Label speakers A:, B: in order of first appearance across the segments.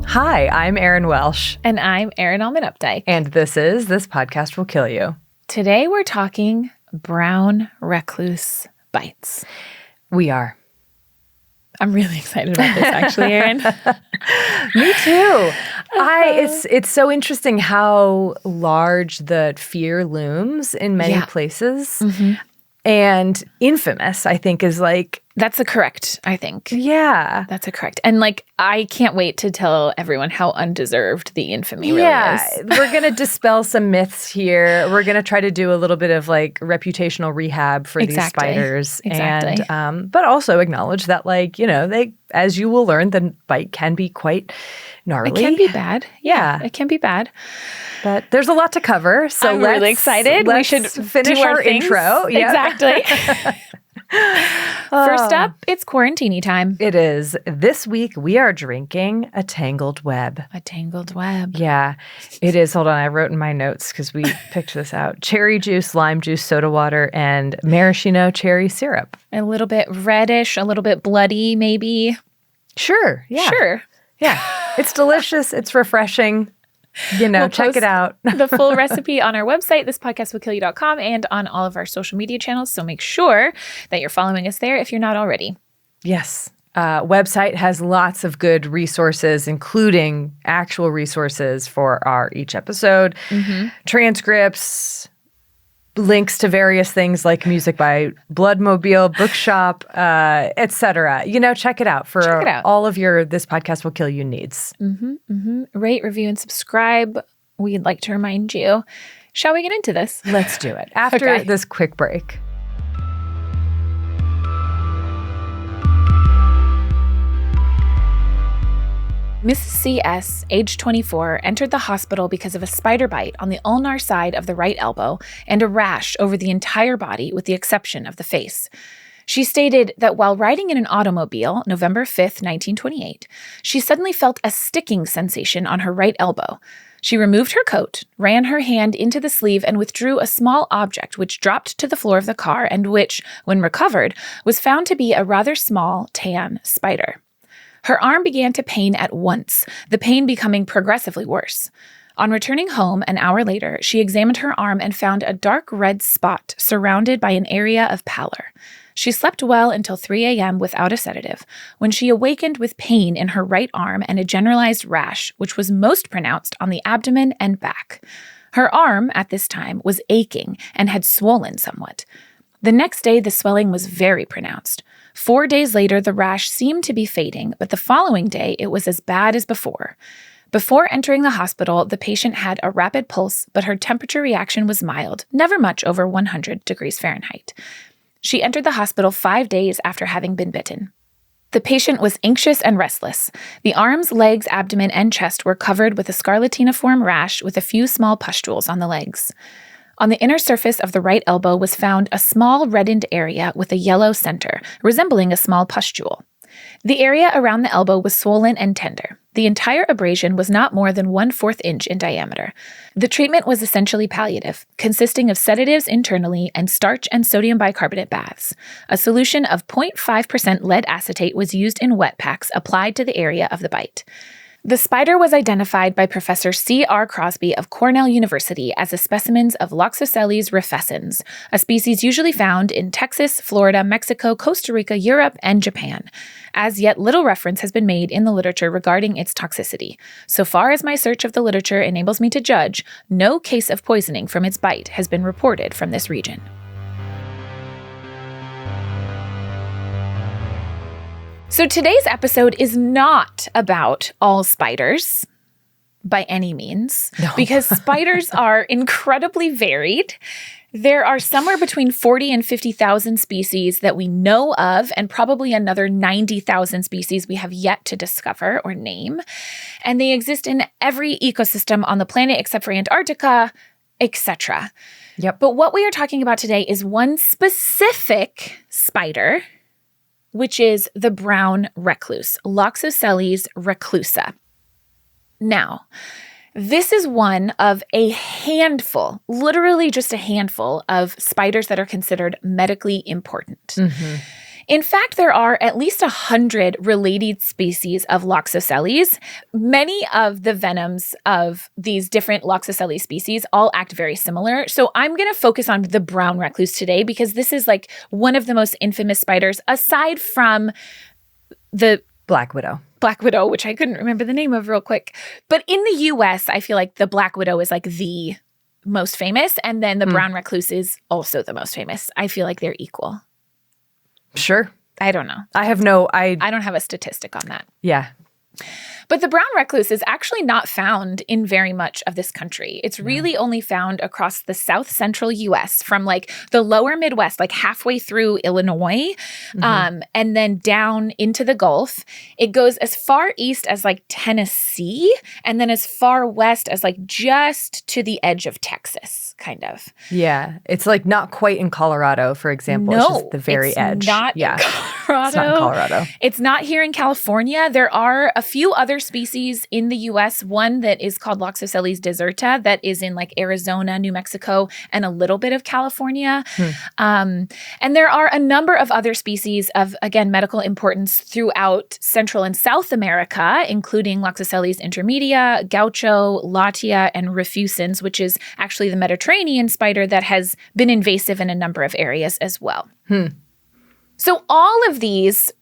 A: Hi, I'm Erin Welsh.
B: And I'm Erin Updike.
A: And This Podcast Will Kill You.
B: Today we're talking brown recluse bites.
A: We are.
B: I'm really excited about this, actually, Erin.
A: Me too. It's so interesting how large the fear looms in many places. Mm-hmm. And infamous, I think, is like...
B: That's a correct, I think.
A: Yeah.
B: That's a correct. And I can't wait to tell everyone how undeserved the infamy really is.
A: We're going to dispel some myths here. We're going to try to do a little bit of reputational rehab for these spiders.
B: Exactly.
A: And, but also acknowledge that they, as you will learn, the bite can be quite gnarly.
B: It can be bad. Yeah. It can be bad.
A: But there's a lot to cover. So
B: I'm really excited. We should
A: finish
B: do
A: our intro.
B: Yep. Exactly. First up, it's quarantine time.
A: It is. This week, we are drinking a tangled web.
B: A tangled web.
A: Yeah, it is. Hold on. I wrote in my notes because we picked this out. Cherry juice, lime juice, soda water, and maraschino cherry syrup.
B: A little bit reddish, a little bit bloody, maybe.
A: Sure. Yeah.
B: Sure.
A: Yeah. It's delicious. It's refreshing. We'll check it out.
B: The full recipe on our website, thispodcastwillkillyou.com, and on all of our social media channels. So make sure that you're following us there if you're not already.
A: Yes. Website has lots of good resources, including actual resources for each episode, transcripts, links to various things like music by Bloodmobile, Bookshop, etc. Check it out for all of your This Podcast Will Kill You needs.
B: Rate, review, and subscribe. We'd like to remind you. Shall we get into this?
A: Let's do it after this quick break.
B: Mrs. C.S., age 24, entered the hospital because of a spider bite on the ulnar side of the right elbow and a rash over the entire body with the exception of the face. She stated that while riding in an automobile, November 5th, 1928, she suddenly felt a sticking sensation on her right elbow. She removed her coat, ran her hand into the sleeve, and withdrew a small object which dropped to the floor of the car and which, when recovered, was found to be a rather small tan spider. Her arm began to pain at once, the pain becoming progressively worse. On returning home an hour later, she examined her arm and found a dark red spot surrounded by an area of pallor. She slept well until 3 a.m. without a sedative, when she awakened with pain in her right arm and a generalized rash, which was most pronounced on the abdomen and back. Her arm, at this time, was aching and had swollen somewhat. The next day, the swelling was very pronounced. 4 days later, the rash seemed to be fading, but the following day, it was as bad as before. Before entering the hospital, the patient had a rapid pulse, but her temperature reaction was mild, never much over 100 degrees Fahrenheit. She entered the hospital 5 days after having been bitten. The patient was anxious and restless. The arms, legs, abdomen, and chest were covered with a scarlatina-form rash with a few small pustules on the legs. On the inner surface of the right elbow was found a small reddened area with a yellow center, resembling a small pustule. The area around the elbow was swollen and tender. The entire abrasion was not more than 1/4 inch in diameter. The treatment was essentially palliative, consisting of sedatives internally and starch and sodium bicarbonate baths. A solution of 0.5% lead acetate was used in wet packs applied to the area of the bite. The spider was identified by Professor C.R. Crosby of Cornell University as a specimen of Loxosceles rufescens, a species usually found in Texas, Florida, Mexico, Costa Rica, Europe, and Japan. As yet, little reference has been made in the literature regarding its toxicity. So far as my search of the literature enables me to judge, no case of poisoning from its bite has been reported from this region. So today's episode is not about all spiders by any means, because spiders are incredibly varied. There are somewhere between 40 and 50,000 species that we know of, and probably another 90,000 species we have yet to discover or name. And they exist in every ecosystem on the planet except for Antarctica, etc.
A: Yep.
B: But what we are talking about today is one specific spider, which is the brown recluse, Loxosceles reclusa. Now, this is one of a handful, literally just a handful of spiders that are considered medically important. Mm-hmm. In fact, there are at least 100 related species of Loxosceles. Many of the venoms of these different Loxosceles species all act very similar. So I'm going to focus on the brown recluse today because this is like one of the most infamous spiders aside from the
A: Black widow.
B: Black widow, which I couldn't remember the name of real quick. But in the US, I feel like the black widow is like the most famous. And then the brown recluse is also the most famous. I feel like they're equal.
A: Sure.
B: I don't know.
A: I
B: don't have a statistic on that.
A: Yeah.
B: But the brown recluse is actually not found in very much of this country. It's really only found across the south central U.S. from like the lower Midwest, like halfway through Illinois, and then down into the Gulf. It goes as far east as like Tennessee and then as far west as like just to the edge of Texas, kind of.
A: Yeah. It's like not quite in Colorado, for example.
B: No,
A: it's just the very edge.
B: Not in Colorado.
A: It's not in Colorado.
B: It's not here in California. There are a few other species in the U.S. One that is called Loxosceles deserta that is in like Arizona, New Mexico, and a little bit of California. And there are a number of other species of, again, medical importance throughout Central and South America, including Loxosceles intermedia, gaucho, latia, and refusens, which is actually the Mediterranean spider that has been invasive in a number of areas as well. So all of these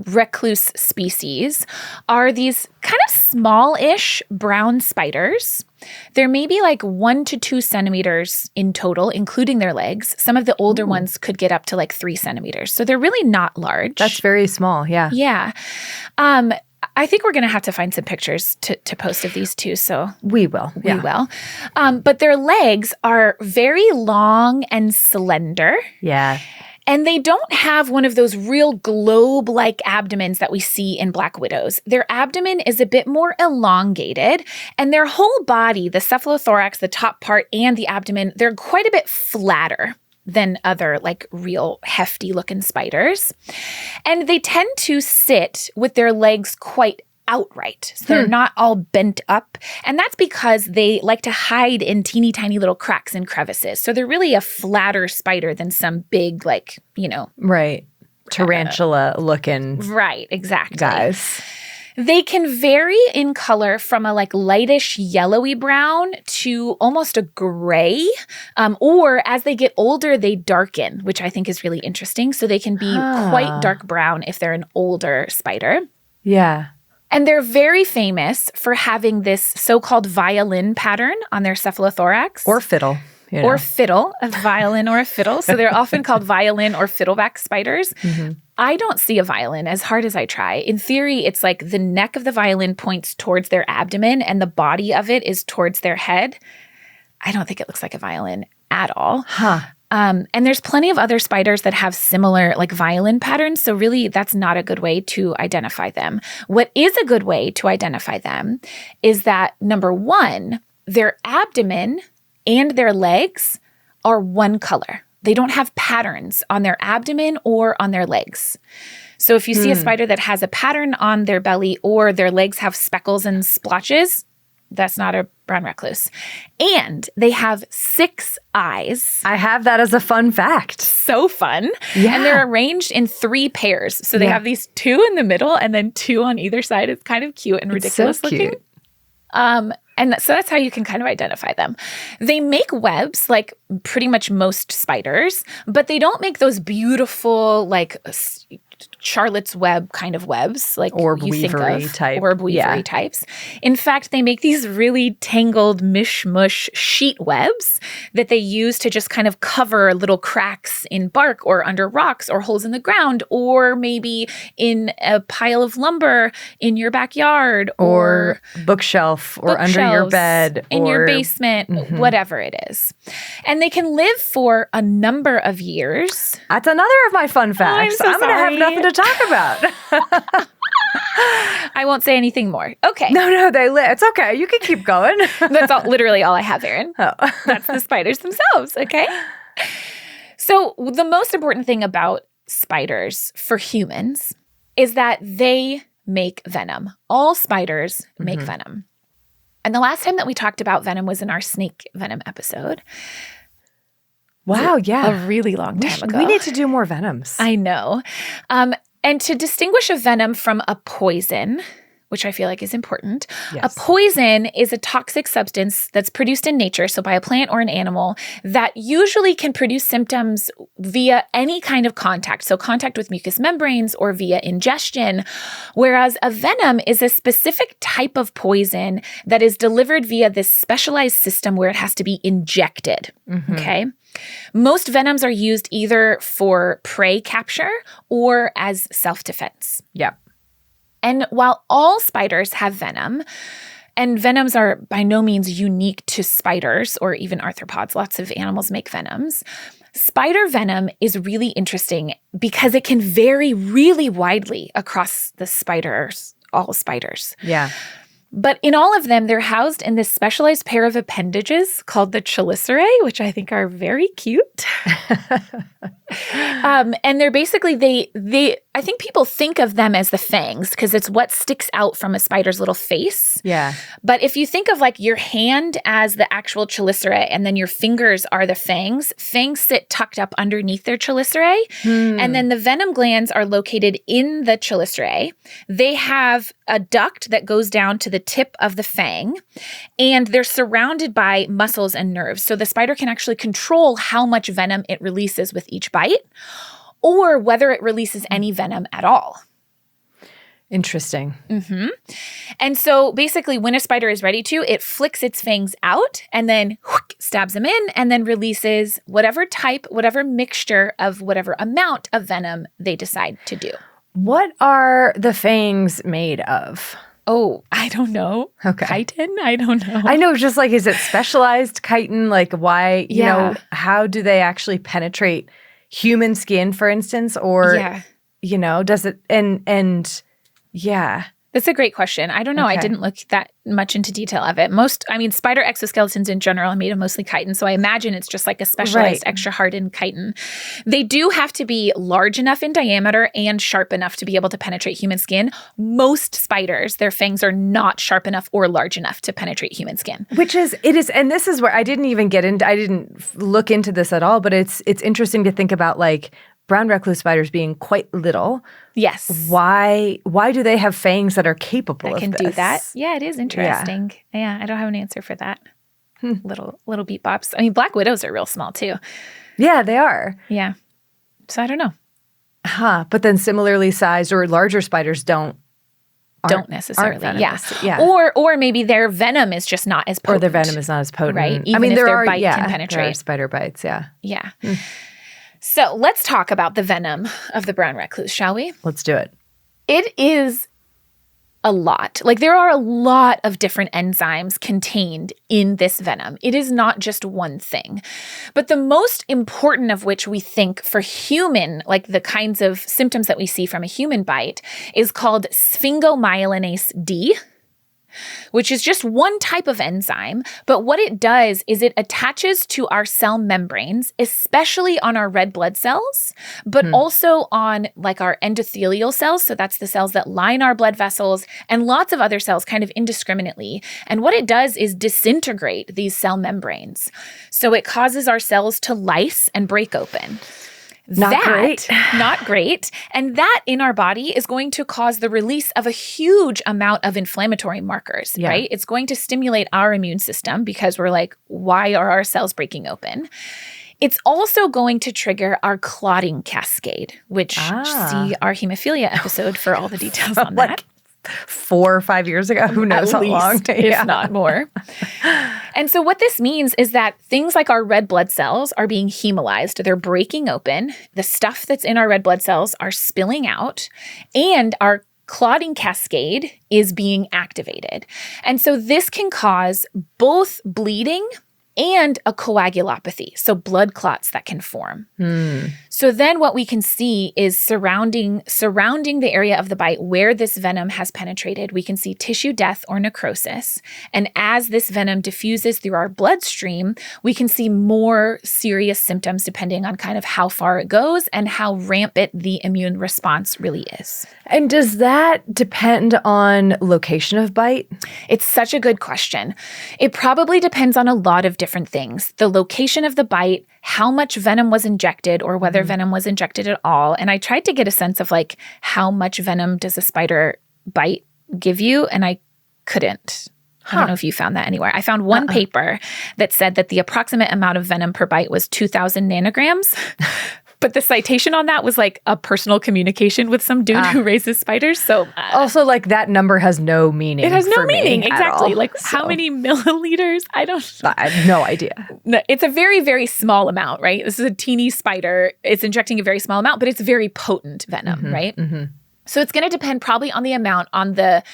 B: recluse species are these kind of small-ish brown spiders. They're maybe like 1 to 2 centimeters in total, including their legs. Some of the older ones could get up to like 3 centimeters. So they're really not large.
A: That's very small, yeah.
B: Yeah. I think we're going to have to find some pictures to post of these too. So
A: we will.
B: We will. But their legs are very long and slender.
A: Yeah.
B: And they don't have one of those real globe-like abdomens that we see in black widows. Their abdomen is a bit more elongated, and their whole body, the cephalothorax, the top part, and the abdomen, they're quite a bit flatter than other like real hefty looking spiders. And they tend to sit with their legs quite outright. So they're not all bent up. And that's because they like to hide in teeny tiny little cracks and crevices. So they're really a flatter spider than some big like,
A: Right. Tarantula looking.
B: Right, exactly.
A: Guys.
B: They can vary in color from a like lightish yellowy brown to almost a gray, or as they get older, they darken, which I think is really interesting. So they can be quite dark brown if they're an older spider.
A: Yeah.
B: And they're very famous for having this so-called violin pattern on their cephalothorax.
A: Or fiddle.
B: Or fiddle, a violin or a fiddle. So they're often called violin or fiddleback spiders. I don't see a violin as hard as I try. In theory, it's like the neck of the violin points towards their abdomen and the body of it is towards their head. I don't think it looks like a violin at all. And there's plenty of other spiders that have similar like violin patterns. So really, that's not a good way to identify them. What is a good way to identify them is that, number one, their abdomen and their legs are one color. They don't have patterns on their abdomen or on their legs. So if you see a spider that has a pattern on their belly or their legs have speckles and splotches, that's not a brown recluse. And they have 6 eyes.
A: I have that as a fun fact.
B: So fun.
A: Yeah.
B: And they're arranged in 3 pairs. So they have these 2 in the middle and then 2 on either side. It's kind of cute and ridiculous looking. And so that's how you can kind of identify them. They make webs like pretty much most spiders, but they don't make those beautiful like Charlotte's Web kind of webs like
A: orb
B: you think
A: weavery
B: of,
A: type.
B: orb weavery types. In fact, they make these really tangled mish-mush sheet webs that they use to just kind of cover little cracks in bark or under rocks or holes in the ground or maybe in a pile of lumber in your backyard or
A: bookshelf or under your bed
B: in your basement, whatever it is. And they can live for a number of years.
A: That's another of my fun facts.
B: I'm
A: going to have nothing to talk about.
B: I won't say anything more. Okay.
A: No, they live. It's okay. You can keep going.
B: That's literally all I have, Erin.
A: Oh.
B: That's the spiders themselves, okay? So the most important thing about spiders for humans is that they make venom. All spiders make venom. And the last time that we talked about venom was in our snake venom episode.
A: Wow, yeah.
B: A really long time ago.
A: We need to do more venoms.
B: I know. And to distinguish a venom from a poison, which I feel like is important.
A: Yes.
B: A poison is a toxic substance that's produced in nature, so by a plant or an animal, that usually can produce symptoms via any kind of contact, so contact with mucous membranes or via ingestion, whereas a venom is a specific type of poison that is delivered via this specialized system where it has to be injected, okay? Most venoms are used either for prey capture or as self-defense.
A: Yep.
B: And while all spiders have venom, and venoms are by no means unique to spiders or even arthropods, lots of animals make venoms, spider venom is really interesting because it can vary really widely across the spiders, all spiders.
A: Yeah.
B: But in all of them, they're housed in this specialized pair of appendages called the chelicerae, which I think are very cute. And they're basically, I think people think of them as the fangs because it's what sticks out from a spider's little face.
A: Yeah.
B: But if you think of like your hand as the actual chelicerae and then your fingers are the fangs sit tucked up underneath their chelicerae. And then the venom glands are located in the chelicerae. They have a duct that goes down to the tip of the fang, and they're surrounded by muscles and nerves. So the spider can actually control how much venom it releases with each bite, or whether it releases any venom at all.
A: Interesting.
B: And so basically when a spider is ready to, it flicks its fangs out and then stabs them in and then releases whatever type, whatever mixture of whatever amount of venom they decide to do.
A: What are the fangs made of?
B: Oh, I don't know.
A: Okay.
B: Chitin? I don't know.
A: I know, just like, is it specialized chitin? Like, why, you know, how do they actually penetrate human skin, for instance? Or, you know, does it, and yeah.
B: That's a great question. I don't know.
A: Okay.
B: I didn't look that much into detail of it. Spider exoskeletons in general are made of mostly chitin, so I imagine it's just like a specialized extra hardened chitin. They do have to be large enough in diameter and sharp enough to be able to penetrate human skin. Most spiders, their fangs are not sharp enough or large enough to penetrate human skin.
A: And this is where I didn't look into this at all, but it's interesting to think about, like, brown recluse spiders being quite little.
B: Yes.
A: Why do they have fangs that are capable of this?
B: That can do that. Yeah, it is interesting. Yeah, I don't have an answer for that. Little beat bops. I mean, black widows are real small too.
A: Yeah, they are.
B: Yeah. So I don't know.
A: But then similarly sized or larger spiders don't
B: necessarily.
A: Yeah.
B: Or maybe their venom is just not as potent.
A: Or their venom is not as potent.
B: Right. Even if their bite can penetrate.
A: There are spider bites, yeah.
B: Yeah. So let's talk about the venom of the brown recluse, shall we?
A: Let's do it.
B: It is a lot. Like, there are a lot of different enzymes contained in this venom. It is not just one thing. But the most important of which we think for human, like the kinds of symptoms that we see from a human bite, is called sphingomyelinase D, which is just one type of enzyme. But what it does is it attaches to our cell membranes, especially on our red blood cells, but also on like our endothelial cells. So that's the cells that line our blood vessels, and lots of other cells kind of indiscriminately. And what it does is disintegrate these cell membranes. So it causes our cells to lyse and break open. Not great. And that in our body is going to cause the release of a huge amount of inflammatory markers, right? It's going to stimulate our immune system because we're like, why are our cells breaking open? It's also going to trigger our clotting cascade, which see our hemophilia episode for all the details on that.
A: 4 or 5 years ago, who knows how long,
B: if not more. And so what this means is that things like our red blood cells are being hemolyzed. They're breaking open. The stuff that's in our red blood cells are spilling out, and our clotting cascade is being activated. And so this can cause both bleeding and a coagulopathy, so blood clots that can form. So then what we can see is surrounding the area of the bite where this venom has penetrated, we can see tissue death or necrosis. And as this venom diffuses through our bloodstream, we can see more serious symptoms depending on kind of how far it goes and how rampant the immune response really is.
A: And does that depend on location of bite?
B: It's such a good question. It probably depends on a lot of different things: the location of the bite, how much venom was injected, or whether venom was injected at all. And I tried to get a sense of like, how much venom does a spider bite give you? And I couldn't. I don't know if you found that anywhere. I found one paper that said that the approximate amount of venom per bite was 2,000 nanograms. But the citation on that was like a personal communication with some dude who raises spiders. So
A: also, like, that number has no meaning.
B: It has no meaning. Exactly.
A: All,
B: like how many milliliters? I
A: have no idea.
B: No, it's a very, very small amount, right? This is a teeny spider. It's injecting a very small amount, but it's very potent venom, right? Mm-hmm. So it's going to depend probably on the amount, on the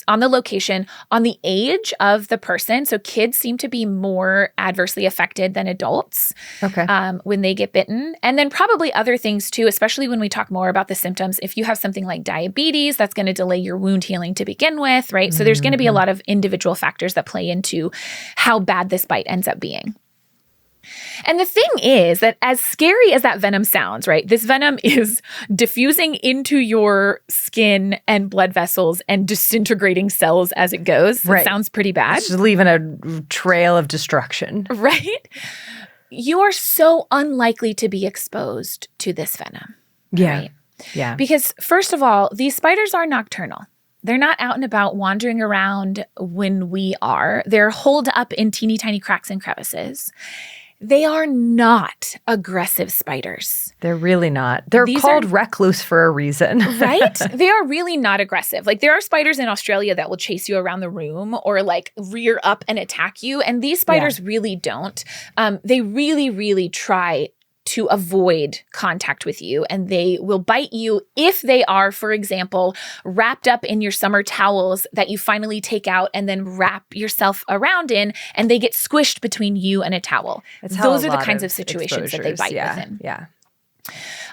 B: location, on the age of the person. So kids seem to be more adversely affected than adults when they get bitten. And then probably other things too, especially when we talk more about the symptoms. If you have something like diabetes, that's going to delay your wound healing to begin with, right? So there's going to be a lot of individual factors that play into how bad this bite ends up being. And the thing is that as scary as that venom sounds, right, this venom is diffusing into your skin and blood vessels and disintegrating cells as it goes. Right. It sounds pretty bad.
A: It's just leaving a trail of destruction.
B: Right? You are so unlikely to be exposed to this venom.
A: Yeah.
B: Right?
A: Yeah.
B: Because first of all, these spiders are nocturnal. They're not out and about wandering around when we are. They're holed up in teeny tiny cracks and crevices. They are not aggressive spiders.
A: They're really not. They're called recluse for a reason.
B: Right? They are really not aggressive. Like, there are spiders in Australia that will chase you around the room or like rear up and attack you. And these spiders really don't. They really, really try to avoid contact with you, and they will bite you if they are, for example, wrapped up in your summer towels that you finally take out and then wrap yourself around in, and they get squished between you and a towel. Those are the kinds of situations that they bite within.
A: Yeah.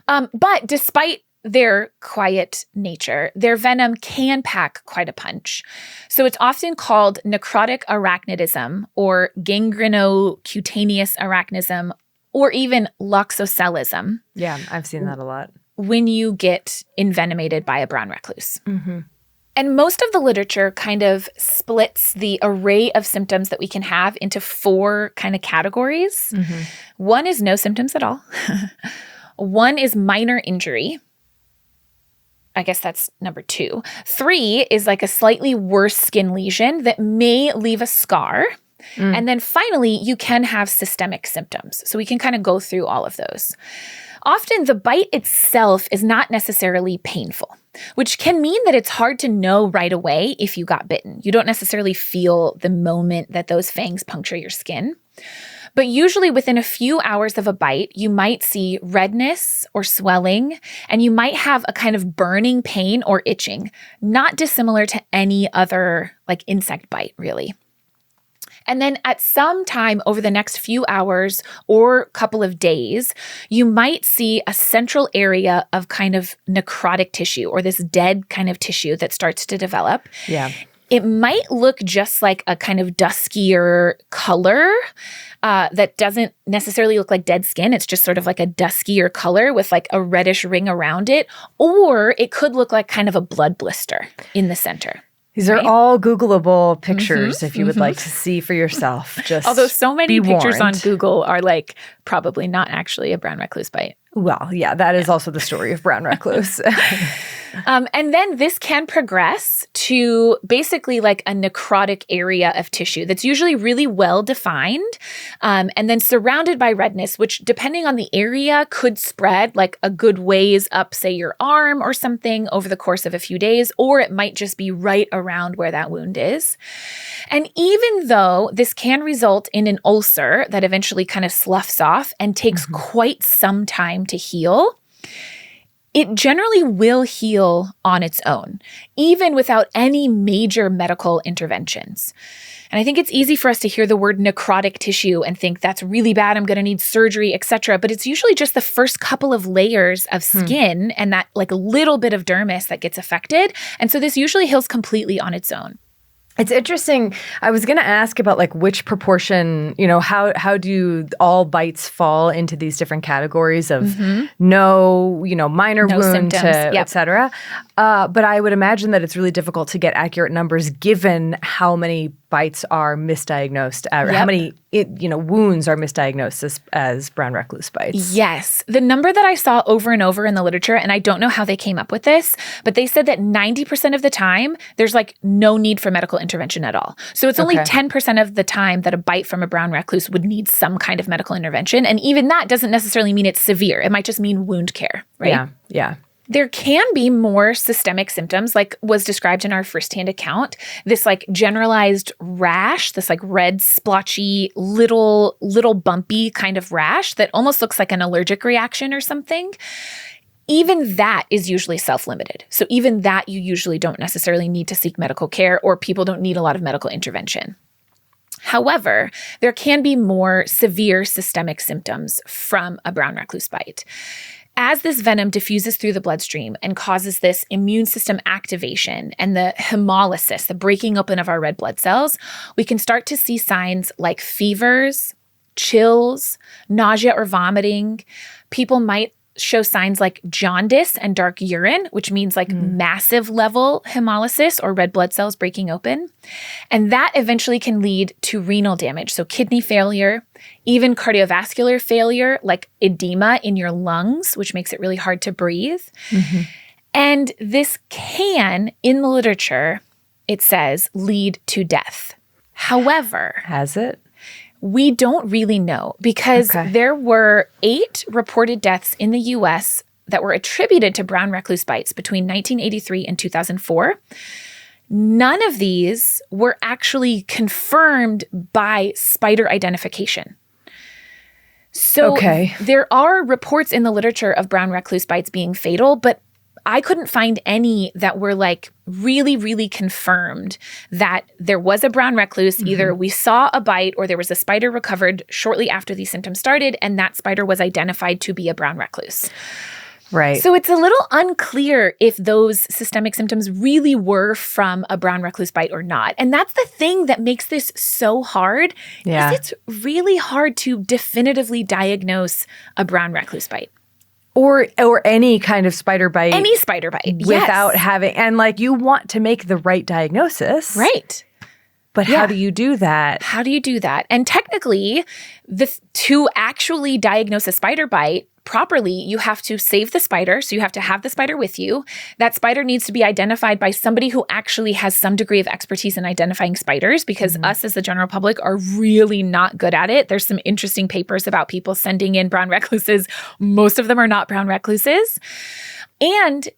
B: But despite their quiet nature, their venom can pack quite a punch. So it's often called necrotic arachnidism or gangrenocutaneous arachnism, or even loxocelism.
A: Yeah, I've seen that a lot.
B: When you get envenomated by a brown recluse. Mm-hmm. And most of the literature kind of splits the array of symptoms that we can have into 4 kind of categories. Mm-hmm. 1 is no symptoms at all. 1 is minor injury. I guess that's number 2. 3 is like a slightly worse skin lesion that may leave a scar. And then finally, you can have systemic symptoms. So we can kind of go through all of those. Often the bite itself is not necessarily painful, which can mean that it's hard to know right away if you got bitten. You don't necessarily feel the moment that those fangs puncture your skin. But usually within a few hours of a bite, you might see redness or swelling, and you might have a kind of burning pain or itching, not dissimilar to any other like insect bite, really. And then at some time over the next few hours or couple of days, you might see a central area of kind of necrotic tissue or this dead kind of tissue that starts to develop.
A: Yeah.
B: It might look just like a kind of duskier color that doesn't necessarily look like dead skin. It's just sort of like a duskier color with like a reddish ring around it. Or it could look like kind of a blood blister in the center.
A: These are all Googleable pictures if you would like to see for yourself. Just
B: although so many pictures
A: warned.
B: on Google are like probably not actually a brown recluse bite.
A: Well, yeah, that is also the story of brown recluse.
B: And then this can progress to basically like a necrotic area of tissue that's usually really well defined and then surrounded by redness, which depending on the area could spread like a good ways up, say, your arm or something over the course of a few days, or it might just be right around where that wound is. And even though this can result in an ulcer that eventually kind of sloughs off and takes quite some time to heal, it generally will heal on its own, even without any major medical interventions. And I think it's easy for us to hear the word necrotic tissue and think that's really bad, I'm going to need surgery, etc. But it's usually just the first couple of layers of skin and that like little bit of dermis that gets affected. And so this usually heals completely on its own.
A: It's interesting. I was going to ask about like which proportion, how do all bites fall into these different categories of minor wound
B: symptoms,
A: to et cetera. But I would imagine that it's really difficult to get accurate numbers given how many bites are misdiagnosed, how many wounds are misdiagnosed as brown recluse bites.
B: Yes. The number that I saw over and over in the literature, and I don't know how they came up with this, but they said that 90% of the time, there's like no need for medical intervention at all. So it's only 10% of the time that a bite from a brown recluse would need some kind of medical intervention. And even that doesn't necessarily mean it's severe. It might just mean wound care, right?
A: Yeah, yeah.
B: There can be more systemic symptoms, like was described in our firsthand account. This like generalized rash, this like red, splotchy, little bumpy kind of rash that almost looks like an allergic reaction or something. Even that is usually self-limited. So even that you usually don't necessarily need to seek medical care, or people don't need a lot of medical intervention. However, there can be more severe systemic symptoms from a brown recluse bite. As this venom diffuses through the bloodstream and causes this immune system activation and the hemolysis, the breaking open of our red blood cells, we can start to see signs like fevers, chills, nausea or vomiting. People might show signs like jaundice and dark urine, which means like massive level hemolysis or red blood cells breaking open. And that eventually can lead to renal damage. So kidney failure, even cardiovascular failure, like edema in your lungs, which makes it really hard to breathe. Mm-hmm. And this can, in the literature, it says, lead to death. However,
A: has it?
B: We don't really know because there were 8 reported deaths in the U.S. that were attributed to brown recluse bites between 1983 and 2004. None of these were actually confirmed by spider identification. So there are reports in the literature of brown recluse bites being fatal, but I couldn't find any that were like really, really confirmed that there was a brown recluse. Either we saw a bite or there was a spider recovered shortly after these symptoms started, and that spider was identified to be a brown recluse.
A: Right.
B: So it's a little unclear if those systemic symptoms really were from a brown recluse bite or not. And that's the thing that makes this so hard.
A: Yeah.
B: Is it's really hard to definitively diagnose a brown recluse bite.
A: Or any kind of spider bite.
B: Any spider bite,
A: without having, and like you want to make the right diagnosis.
B: Right.
A: But how do you do that?
B: How do you do that? And technically, to actually diagnose a spider bite properly, you have to save the spider. So you have to have the spider with you. That spider needs to be identified by somebody who actually has some degree of expertise in identifying spiders, because us as the general public are really not good at it. There's some interesting papers about people sending in brown recluses. Most of them are not brown recluses. And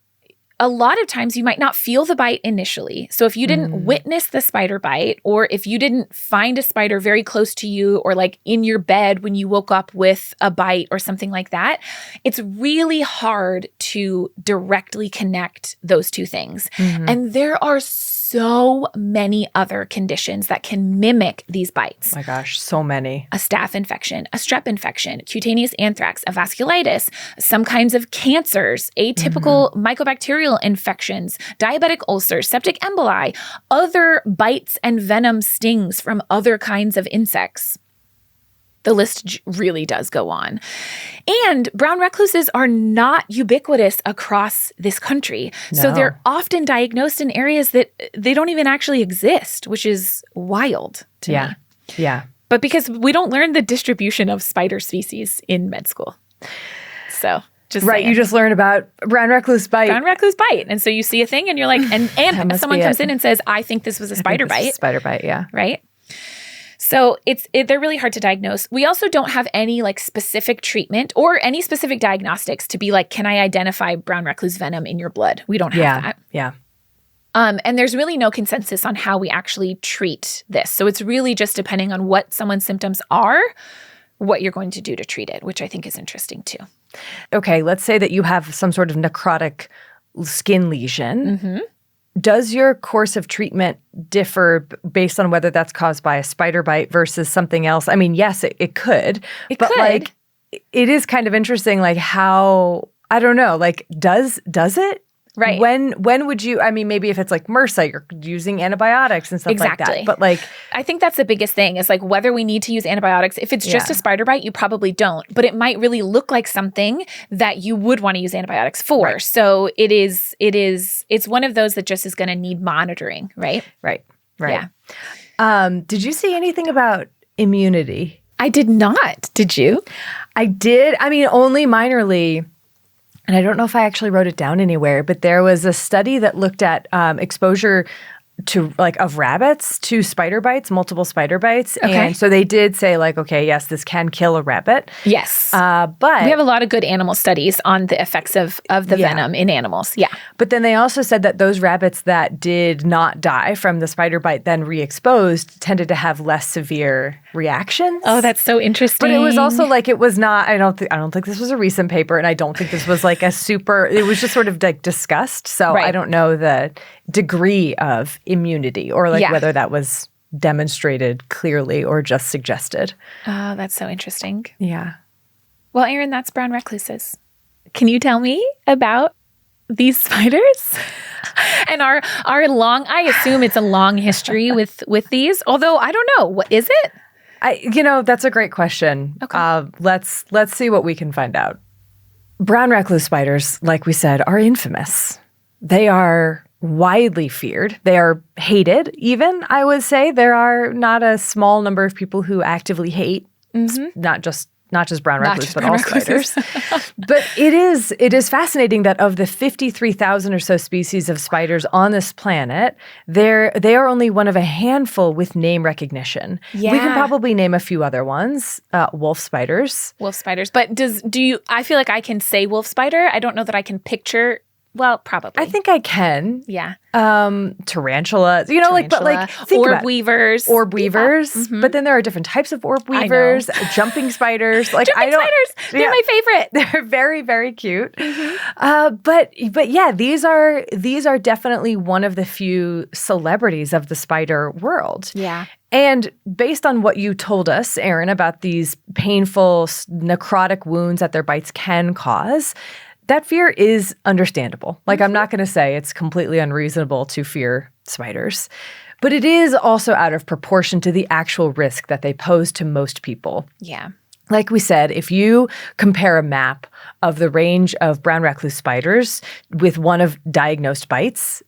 B: a lot of times you might not feel the bite initially. So if you didn't witness the spider bite, or if you didn't find a spider very close to you or like in your bed when you woke up with a bite or something like that, it's really hard to directly connect those two things. And there are so many other conditions that can mimic these bites.
A: Oh my gosh, so many.
B: A staph infection, a strep infection, cutaneous anthrax, a vasculitis, some kinds of cancers, atypical mycobacterial infections, diabetic ulcers, septic emboli, other bites and venom stings from other kinds of insects. The list really does go on. And brown recluses are not ubiquitous across this country.
A: No.
B: So they're often diagnosed in areas that they don't even actually exist, which is wild to me.
A: Yeah.
B: But because we don't learn the distribution of spider species in med school. So just saying.
A: You just learn about brown recluse bite.
B: Brown recluse bite. And so you see a thing and you're like, and someone comes in and says, I think this was a spider bite.
A: Spider bite, yeah.
B: Right? So they're really hard to diagnose. We also don't have any like specific treatment or any specific diagnostics to be like, can I identify brown recluse venom in your blood? We don't have that.
A: Yeah.
B: And there's really no consensus on how we actually treat this. So it's really just depending on what someone's symptoms are, what you're going to do to treat it, which I think is interesting too.
A: Okay, let's say that you have some sort of necrotic skin lesion. Does your course of treatment differ based on whether that's caused by a spider bite versus something else? I mean, yes, it could. But like, it is kind of interesting, like how, I don't know, like does it?
B: Right.
A: When would you, I mean, maybe if it's like MRSA, you're using antibiotics and stuff like that. But like,
B: I think that's the biggest thing is like whether we need to use antibiotics. If it's just a spider bite, you probably don't. But it might really look like something that you would want to use antibiotics for. Right. So it's one of those that just is going to need monitoring, right?
A: Right.
B: Yeah.
A: Did you see anything about immunity?
B: I did not. Did you?
A: I did. I mean, only minorly. And I don't know if I actually wrote it down anywhere, but there was a study that looked at exposure to of rabbits to spider bites, multiple spider bites.
B: Okay.
A: And so they did say okay, yes, this can kill a rabbit.
B: Yes.
A: But
B: we have a lot of good animal studies on the effects of the venom in animals. Yeah.
A: But then they also said that those rabbits that did not die from the spider bite then re-exposed tended to have less severe reactions.
B: Oh, that's so interesting.
A: But it was also it was not, I don't think this was a recent paper, and I don't think this was it was just sort of discussed. So I don't know the degree of immunity or whether that was demonstrated clearly or just suggested.
B: Oh, that's so interesting.
A: Yeah.
B: Well, Erin, that's brown recluses. Can you tell me about these spiders? And our long, I assume it's a long history with these, although I don't know. What is it?
A: That's a great question.
B: Okay.
A: Let's see what we can find out. Brown recluse spiders, like we said, are infamous. They are widely feared. They are hated, even, I would say. There are not a small number of people who actively hate, not just brown recluse, but all spiders. But it is fascinating that of the 53,000 or so species of spiders on this planet, they are only one of a handful with name recognition.
B: Yeah.
A: We can probably name a few other ones. Wolf spiders.
B: Wolf spiders. But I feel like I can say wolf spider. I don't know that I can picture. Well, probably.
A: I think I can.
B: Yeah.
A: Tarantulas, think
B: orb
A: about
B: weavers.
A: Orb weavers.
B: Yeah.
A: But then there are different types of orb weavers, jumping spiders.
B: Spiders. They're my favorite.
A: They're very, very cute. But yeah, these are definitely one of the few celebrities of the spider world.
B: Yeah.
A: And based on what you told us, Erin, about these painful necrotic wounds that their bites can cause, that fear is understandable. I'm not going to say it's completely unreasonable to fear spiders, but it is also out of proportion to the actual risk that they pose to most people.
B: Yeah.
A: Like we said, if you compare a map of the range of brown recluse spiders with one of diagnosed bites,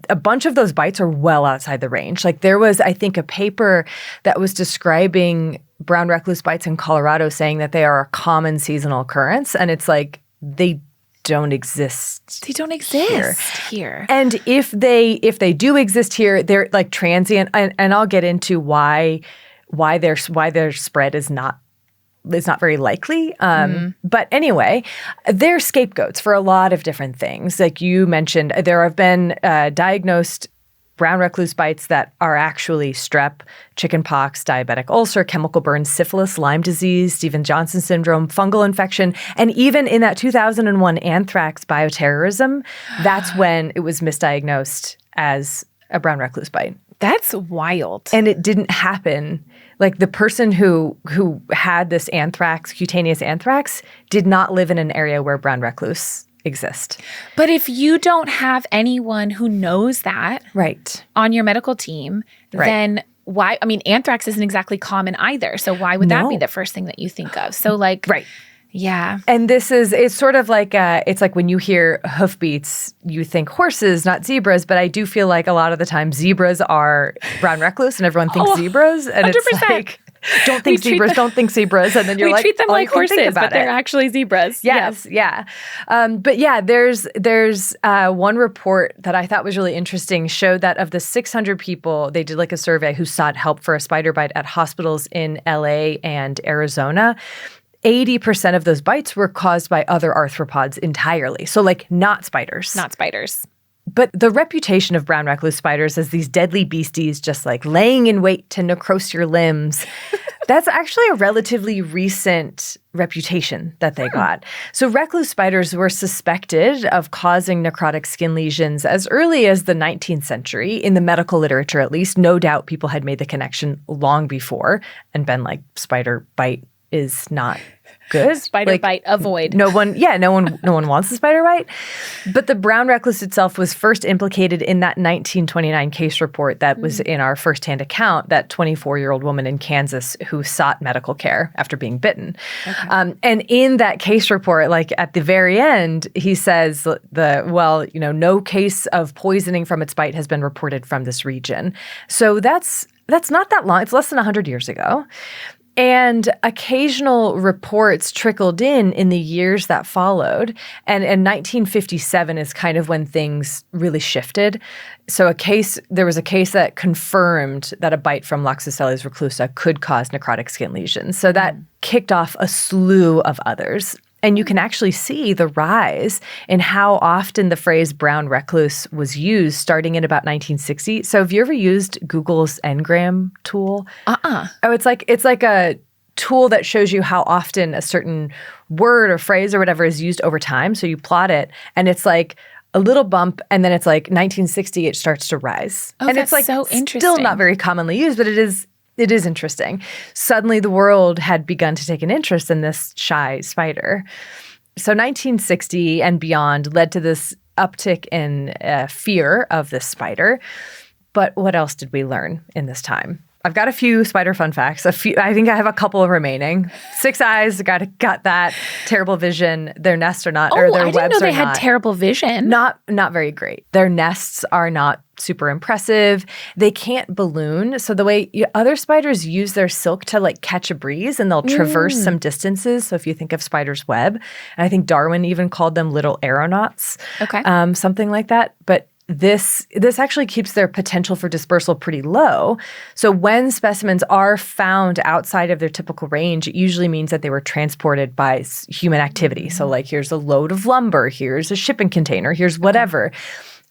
A: a bunch of those bites are well outside the range. There was, I think, a paper that was describing brown recluse bites in Colorado saying that they are a common seasonal occurrence, and it's they don't exist.
B: They don't exist here.
A: And if they do exist here, they're transient. And I'll get into why their spread is not very likely. But anyway, they're scapegoats for a lot of different things. Like you mentioned, there have been diagnosed brown recluse bites that are actually strep, chickenpox, diabetic ulcer, chemical burn, syphilis, Lyme disease, Stevens-Johnson syndrome, fungal infection, and even in that 2001 anthrax bioterrorism, that's when it was misdiagnosed as a brown recluse bite.
B: That's wild.
A: And it didn't happen. The person who had this anthrax, cutaneous anthrax, did not live in an area where brown recluse exist.
B: But if you don't have anyone who knows that on your medical team, then why? I mean, anthrax isn't exactly common either. So why would that be the first thing that you think of? So yeah.
A: And it's sort of it's like when you hear hoofbeats, you think horses, not zebras. But I do feel like a lot of the time zebras are brown recluse and everyone thinks zebras. And
B: 100%.
A: It's don't think zebras, don't think zebras. And then you're
B: we treat them like horses, but they're
A: it.
B: Actually zebras.
A: Yes, yeah. But yeah, there's one report that I thought was really interesting, showed that of the 600 people, they did a survey who sought help for a spider bite at hospitals in LA and Arizona. 80% of those bites were caused by other arthropods entirely. So not spiders.
B: Not spiders.
A: But the reputation of brown recluse spiders as these deadly beasties just laying in wait to necrose your limbs, that's actually a relatively recent reputation that they got. So recluse spiders were suspected of causing necrotic skin lesions as early as the 19th century, in the medical literature at least. No doubt people had made the connection long before and been spider bite is not good.
B: Spider bite, avoid.
A: No one wants the spider bite. But the brown recluse itself was first implicated in that 1929 case report that was in our firsthand account, that 24-year-old woman in Kansas who sought medical care after being bitten. Okay. And in that case report, at the very end, he says no case of poisoning from its bite has been reported from this region. So that's That's not that long. It's less than 100 years ago. And occasional reports trickled in the years that followed. And 1957 is kind of when things really shifted. So there was a case that confirmed that a bite from Loxosceles reclusa could cause necrotic skin lesions. So that kicked off a slew of others. And you can actually see the rise in how often the phrase brown recluse was used starting in about 1960. So have you ever used Google's Ngram tool? Oh, it's like a tool that shows you how often a certain word or phrase or whatever is used over time. So you plot it and it's like a little bump and then it's like 1960 it starts to rise.
B: Oh,
A: and
B: that's
A: it's like
B: so interesting.
A: Still not very commonly used, but it is interesting. Suddenly the world had begun to take an interest in this shy spider. So 1960 and beyond led to this uptick in fear of this spider. But what else did we learn in this time? I've got a few spider fun facts. I think I have a couple remaining. 6 eyes, got that. Terrible vision. Their nests are not, or their webs are not.
B: I didn't know they had terrible vision.
A: Not very great. Their nests are not super impressive. They can't balloon. So the way other spiders use their silk to like catch a breeze and they'll traverse some distances. So if you think of spider's web, and I think Darwin even called them little aeronauts.
B: Okay.
A: Something like that. But this actually keeps their potential for dispersal pretty low. So when specimens are found outside of their typical range, it usually means that they were transported by human activity. So like here's a load of lumber, here's a shipping container, here's whatever.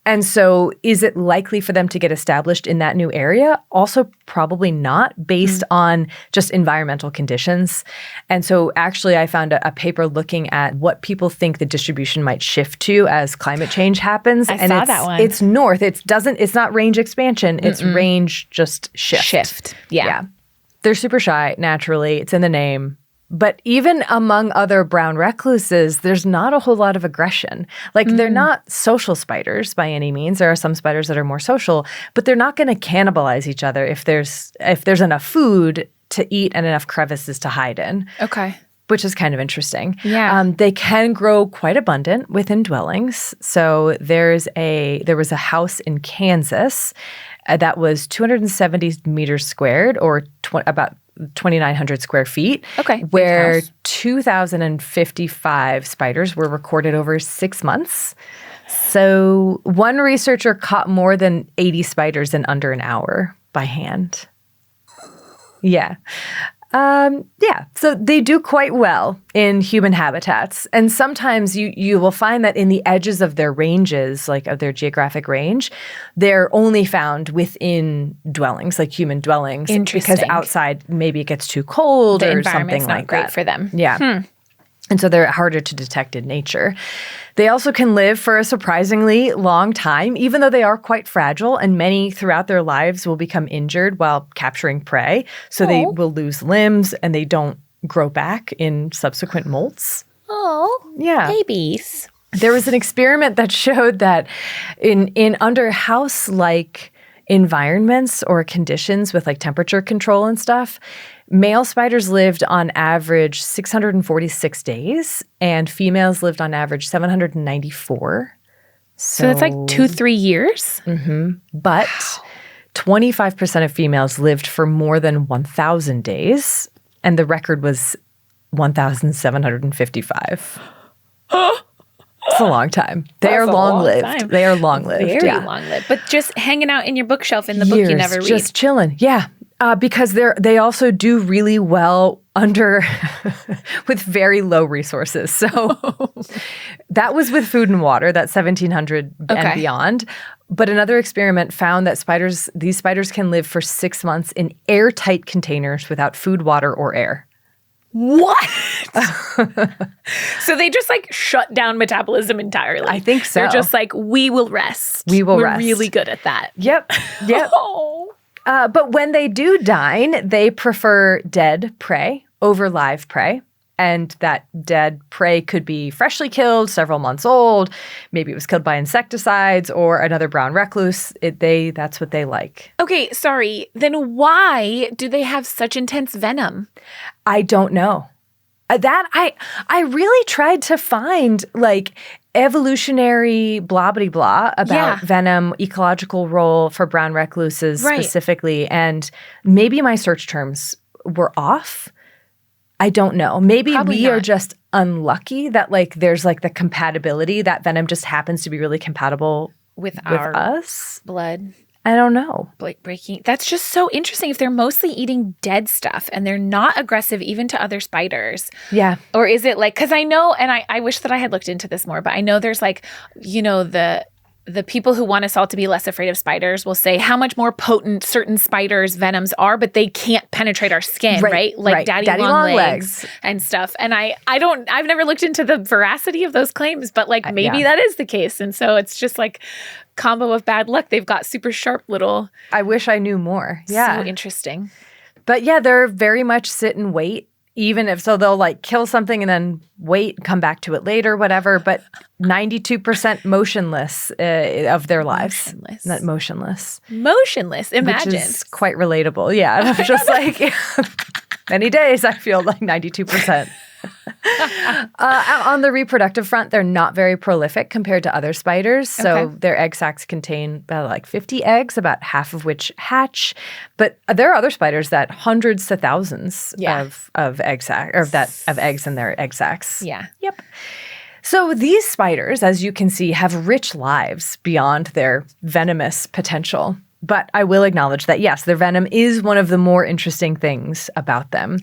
A: And so is it likely for them to get established in that new area? Also probably not, based on just environmental conditions. And so actually I found a paper looking at what people think the distribution might shift to as climate change happens.
B: I saw that one.
A: It's north. It's not range expansion. It's range just shift.
B: Yeah.
A: They're super shy naturally. It's in the name. But even among other brown recluses, there's not a whole lot of aggression. Like they're not social spiders by any means. There are some spiders that are more social, but they're not going to cannibalize each other if there's enough food to eat and enough crevices to hide in.
B: Okay.
A: Which is kind of interesting.
B: Yeah.
A: They can grow quite abundant within dwellings. So there was a house in Kansas that was 270 meters squared, or about 2,900 square feet.
B: Okay.
A: Where 2,055 spiders were recorded over 6 months. So one researcher caught more than 80 spiders in under an hour by hand. Yeah. So they do quite well in human habitats. And sometimes you will find that in the edges of their ranges, like of their geographic range, they're only found within dwellings, like human dwellings.
B: Interesting.
A: Because outside maybe it gets too cold or something like that.
B: The environment's not great for them.
A: Yeah. And so they're harder to detect in nature. They also can live for a surprisingly long time, even though they are quite fragile, and many throughout their lives will become injured while capturing prey. So they will lose limbs and they don't grow back in subsequent molts.
B: Oh,
A: yeah.
B: Babies.
A: There was an experiment that showed that in under house-like environments or conditions with like temperature control and stuff, male spiders lived on average 646 days and females lived on average 794.
B: So that's like 2-3 years?
A: Mm-hmm. But 25% of females lived for more than 1,000 days, and the record was 1,755. It's a long time. They are long-lived. They are long-lived.
B: Very long-lived. But just hanging out in your bookshelf in the book you never read.
A: Just chilling. Yeah. Because they also do really well under with very low resources. So that was with food and water, that 1,700 and beyond. But another experiment found that these spiders can live for 6 months in airtight containers without food, water, or air.
B: What? So they just like shut down metabolism entirely.
A: I think so.
B: They're just like, we will rest.
A: We're
B: rest. Really good at that.
A: Yep. But when they do dine, they prefer dead prey over live prey. And that dead prey could be freshly killed, several months old. Maybe it was killed by insecticides or another brown recluse. That's what they like.
B: Okay, sorry. Then why do they have such intense venom?
A: I don't know. That I really tried to find like evolutionary blah blah blah about venom, ecological role for brown recluses specifically, and maybe my search terms were off. I don't know. Maybe we are just unlucky that like there's like the compatibility that venom just happens to be really compatible with us.
B: Blood.
A: I don't know.
B: Like breaking. That's just so interesting. If they're mostly eating dead stuff and they're not aggressive even to other spiders.
A: Yeah.
B: Or is it like, because I know, and I wish that I had looked into this more, but I know there's like, you know, the people who want us all to be less afraid of spiders will say how much more potent certain spiders' venoms are, but they can't penetrate our skin, right? Like daddy long legs and stuff. And I've never looked into the veracity of those claims, but like maybe that is the case. And so it's just like combo of bad luck. They've got super sharp little.
A: I wish I knew more. Yeah.
B: So interesting.
A: But yeah, they're very much sit and wait. Even if so, they'll like kill something and then wait, come back to it later, whatever. But 92% motionless of their lives. Not motionless.
B: Motionless. Imagine.
A: Which is quite relatable. Yeah. I'm just like, many days I feel like 92%. On the reproductive front, they're not very prolific compared to other spiders. So their egg sacs contain about like 50 eggs, about half of which hatch. But there are other spiders that hundreds to thousands of egg sac or of eggs in their egg sacs.
B: Yeah.
A: Yep. So these spiders, as you can see, have rich lives beyond their venomous potential. But I will acknowledge that, yes, their venom is one of the more interesting things about them.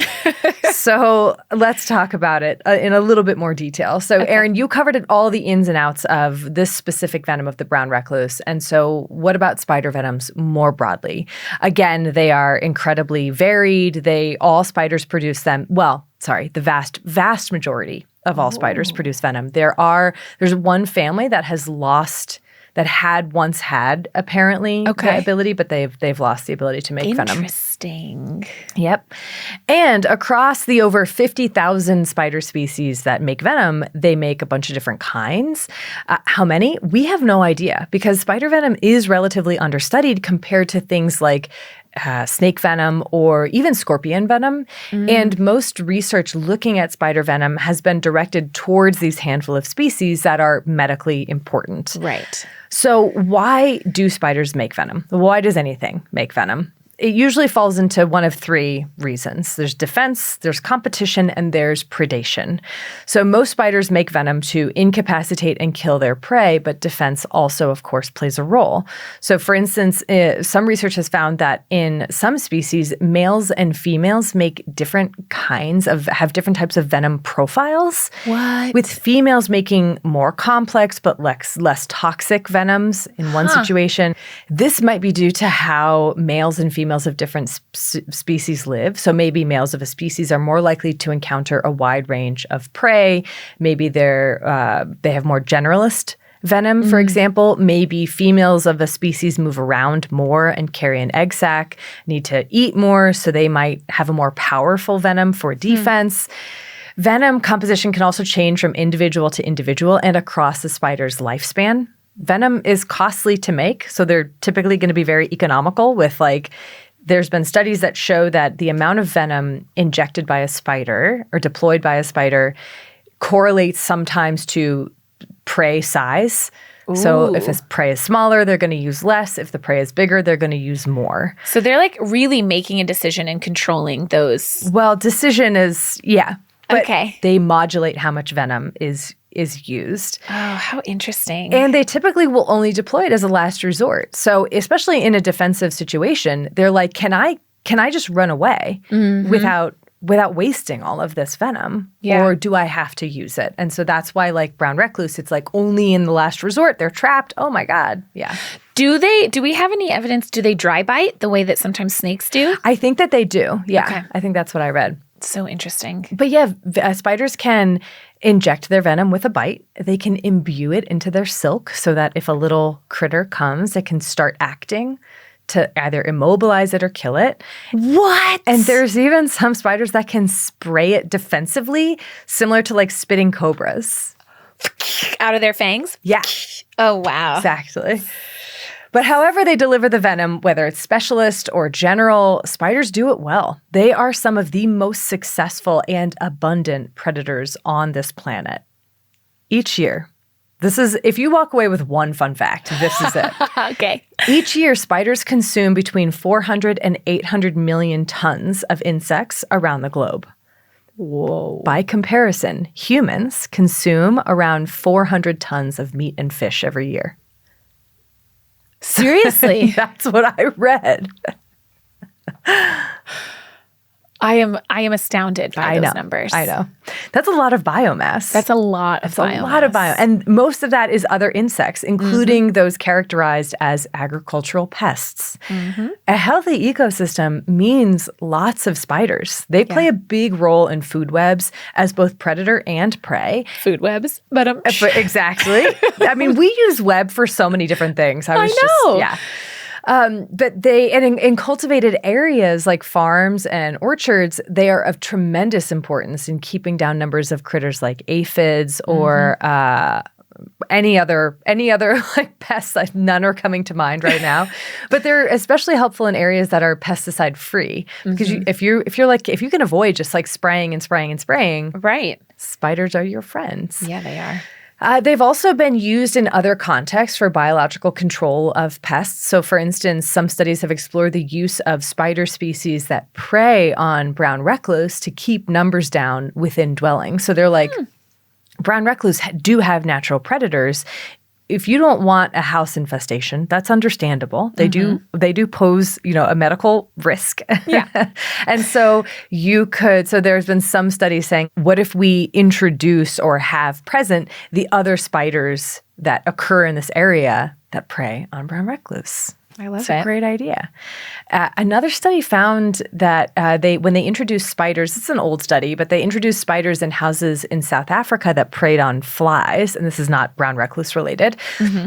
A: So let's talk about it in a little bit more detail. So, Erin, you covered all the ins and outs of this specific venom of the brown recluse. And so what about spider venoms more broadly? Again, they are incredibly varied. All spiders produce them. Well, sorry, the vast majority of all spiders produce venom. There's one family that had once had apparently the ability, but they've lost the ability to make venom.
B: Interesting.
A: Yep. And across the over 50,000 spider species that make venom, they make a bunch of different kinds. How many? We have no idea because spider venom is relatively understudied compared to things like snake venom or even scorpion venom. And most research looking at spider venom has been directed towards these handful of species that are medically important.
B: Right.
A: So why do spiders make venom? Why does anything make venom? It usually falls into one of three reasons. There's defense, there's competition, and there's predation. So most spiders make venom to incapacitate and kill their prey, but defense also, of course, plays a role. So for instance, some research has found that in some species, males and females have different types of venom profiles.
B: What?
A: With females making more complex but less toxic venoms in one situation. This might be due to how males and females of different species live. So maybe males of a species are more likely to encounter a wide range of prey. Maybe they have more generalist venom, for example. Maybe females of a species move around more and carry an egg sac, need to eat more, so they might have a more powerful venom for defense. Venom composition can also change from individual to individual and across the spider's lifespan. Venom is costly to make, so they're typically going to be very economical with there's been studies that show that the amount of venom injected by a spider or deployed by a spider correlates sometimes to prey size. Ooh. So if a prey is smaller, they're going to use less. If the prey is bigger, they're going to use more.
B: So they're really making a decision and controlling those.
A: Well, decision is, but they modulate how much venom is used.
B: Oh, how interesting.
A: And they typically will only deploy it as a last resort. So especially in a defensive situation, they're like, can I just run away without wasting all of this venom?
B: Yeah.
A: Or do I have to use it? And so that's why brown recluse, it's only in the last resort. They're trapped. Oh my God. Yeah.
B: Do we have any evidence? Do they dry bite the way that sometimes snakes do?
A: I think that they do. Yeah.
B: Okay.
A: I think that's what I read.
B: So interesting.
A: But yeah, spiders can inject their venom with a bite. They can imbue it into their silk so that if a little critter comes, it can start acting to either immobilize it or kill it.
B: What?
A: And there's even some spiders that can spray it defensively, similar to spitting cobras.
B: Out of their fangs?
A: Yeah.
B: Oh, wow.
A: Exactly. But however they deliver the venom, whether it's specialist or general, spiders do it well. They are some of the most successful and abundant predators on this planet. Each year, if you walk away with one fun fact, this is it.
B: Okay.
A: Each year, spiders consume between 400 and 800 million tons of insects around the globe.
B: Whoa.
A: By comparison, humans consume around 400 tons of meat and fish every year.
B: Seriously?
A: That's what I read.
B: I am astounded by those numbers.
A: I know. That's a lot of biomass.
B: That's a lot of biomass.
A: A lot of biomass. And most of that is other insects, including those characterized as agricultural pests. Mm-hmm. A healthy ecosystem means lots of spiders. They play a big role in food webs as both predator and prey.
B: Food webs? But
A: exactly. I mean, we use web for so many different things.
B: I know.
A: But in cultivated areas like farms and orchards, they are of tremendous importance in keeping down numbers of critters like aphids or any other like pests. None are coming to mind right now, but they're especially helpful in areas that are pesticide free because if you can avoid just like spraying and spraying and spraying,
B: right?
A: Spiders are your friends.
B: Yeah, they are.
A: They've also been used in other contexts for biological control of pests. So, for instance, some studies have explored the use of spider species that prey on brown recluse to keep numbers down within dwellings. So they're like, brown recluse do have natural predators. If you don't want a house infestation, that's understandable. They do pose, a medical risk.
B: Yeah.
A: And so there's been some studies saying, what if we introduce or have present the other spiders that occur in this area that prey on brown recluse?
B: I love it.
A: It's a great idea. Another study found that when they introduced spiders, it's an old study, but they introduced spiders in houses in South Africa that preyed on flies, and this is not brown recluse related,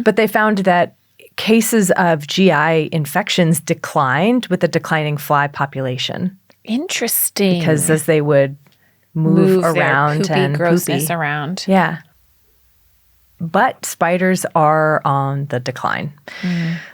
A: but they found that cases of GI infections declined with the declining fly population.
B: Interesting.
A: Because as they would move around
B: their
A: and
B: grossness around.
A: Yeah. But spiders are on the decline.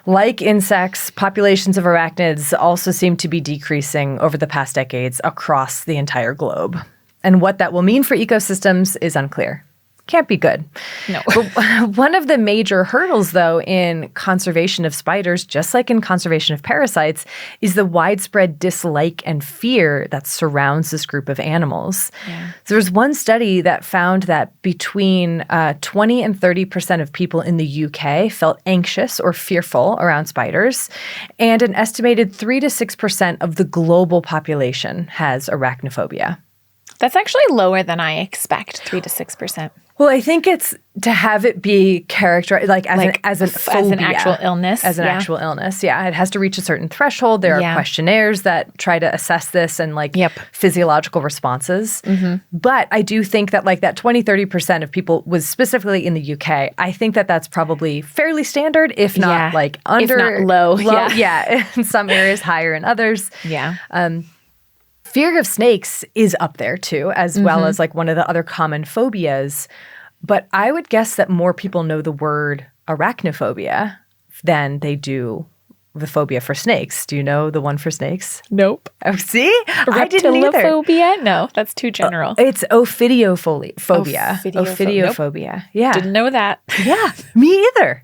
A: Like insects, populations of arachnids also seem to be decreasing over the past decades across the entire globe. And what that will mean for ecosystems is unclear. Can't be good.
B: No.
A: But one of the major hurdles, though, in conservation of spiders, just like in conservation of parasites, is the widespread dislike and fear that surrounds this group of animals. Yeah. So there's one study that found that between 20 and 30% of people in the UK felt anxious or fearful around spiders, and an estimated 3 to 6% of the global population has arachnophobia.
B: That's actually lower than I expect, 3 to 6%.
A: Well, I think it's to have it be characterized as an phobia.
B: As an actual illness.
A: As an actual illness, yeah. It has to reach a certain threshold. There are questionnaires that try to assess this and physiological responses. But I do think that that 20-30% of people was specifically in the UK. I think that that's probably fairly standard, if not under.
B: If not low.
A: Yeah. In some areas, higher in others.
B: Yeah.
A: Fear of snakes is up there too, as well as one of the other common phobias. But I would guess that more people know the word arachnophobia than they do the phobia for snakes. Do you know the one for snakes?
B: Nope.
A: Oh, see? I didn't either.
B: Reptilophobia? No, that's too general.
A: It's ophidiophobia. Ophidiophobia. Yeah.
B: Didn't know that.
A: Yeah, me either.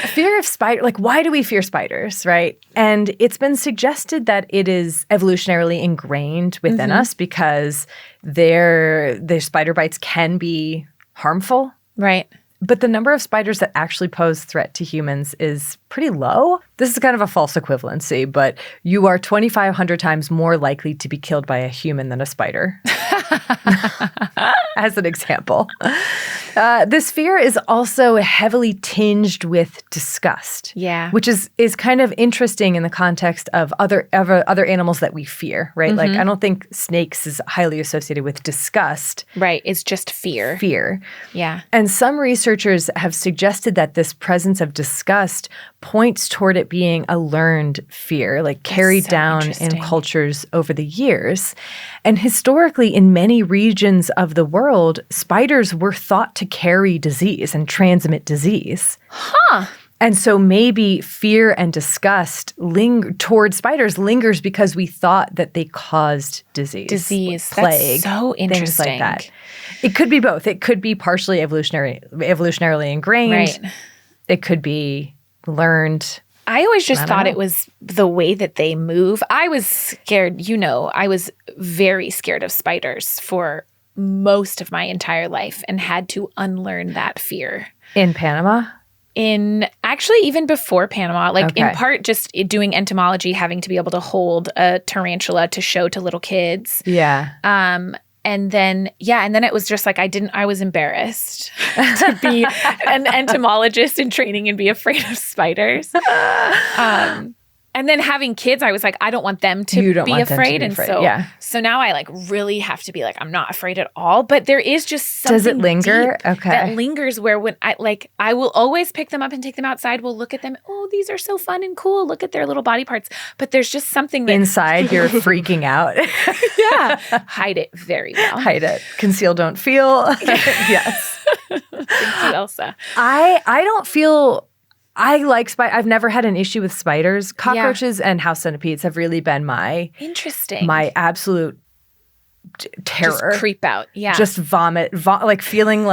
A: Fear of spider, why do we fear spiders, right? And it's been suggested that it is evolutionarily ingrained within us because their spider bites can be harmful.
B: Right.
A: But the number of spiders that actually pose threat to humans is pretty low. This is kind of a false equivalency, but you are 2,500 times more likely to be killed by a human than a spider. As an example. This fear is also heavily tinged with disgust.
B: Yeah.
A: Which is kind of interesting in the context of other animals that we fear, right? I don't think snakes is highly associated with disgust.
B: Right. It's just fear.
A: Fear.
B: Yeah.
A: And some researchers have suggested that this presence of disgust points toward it being a learned fear, carried down in cultures over the years. And historically, in many regions of the world, spiders were thought to carry disease and transmit disease.
B: Huh.
A: And so maybe fear and disgust towards spiders lingers because we thought that they caused disease. Plague.
B: That's so interesting.
A: Things like that. It could be both. It could be partially evolutionarily ingrained.
B: Right.
A: It could be learned.
B: I always just thought it was the way that they move. I was scared, I was very scared of spiders for most of my entire life and had to unlearn that fear.
A: In Panama?
B: Actually, even before Panama, in part just doing entomology, having to be able to hold a tarantula to show to little kids.
A: Yeah.
B: And then it was just I was embarrassed to be an entomologist in training and be afraid of spiders. And then having kids, I was like, I don't want them to be afraid. And so now I really have to be I'm not afraid at all. But there is just something
A: Does it linger? Okay.
B: That lingers where when I will always pick them up and take them outside. We'll look at them. Oh, these are so fun and cool. Look at their little body parts. But there's just something that
A: inside you're freaking out.
B: Yeah. Hide it very well.
A: Hide it. Conceal, don't feel. Yes.
B: Thank you, Elsa.
A: I don't feel... I like spiders. I've never had an issue with spiders. Cockroaches and house centipedes have really been my absolute terror.
B: Just creep out. Yeah.
A: Just vomit, feeling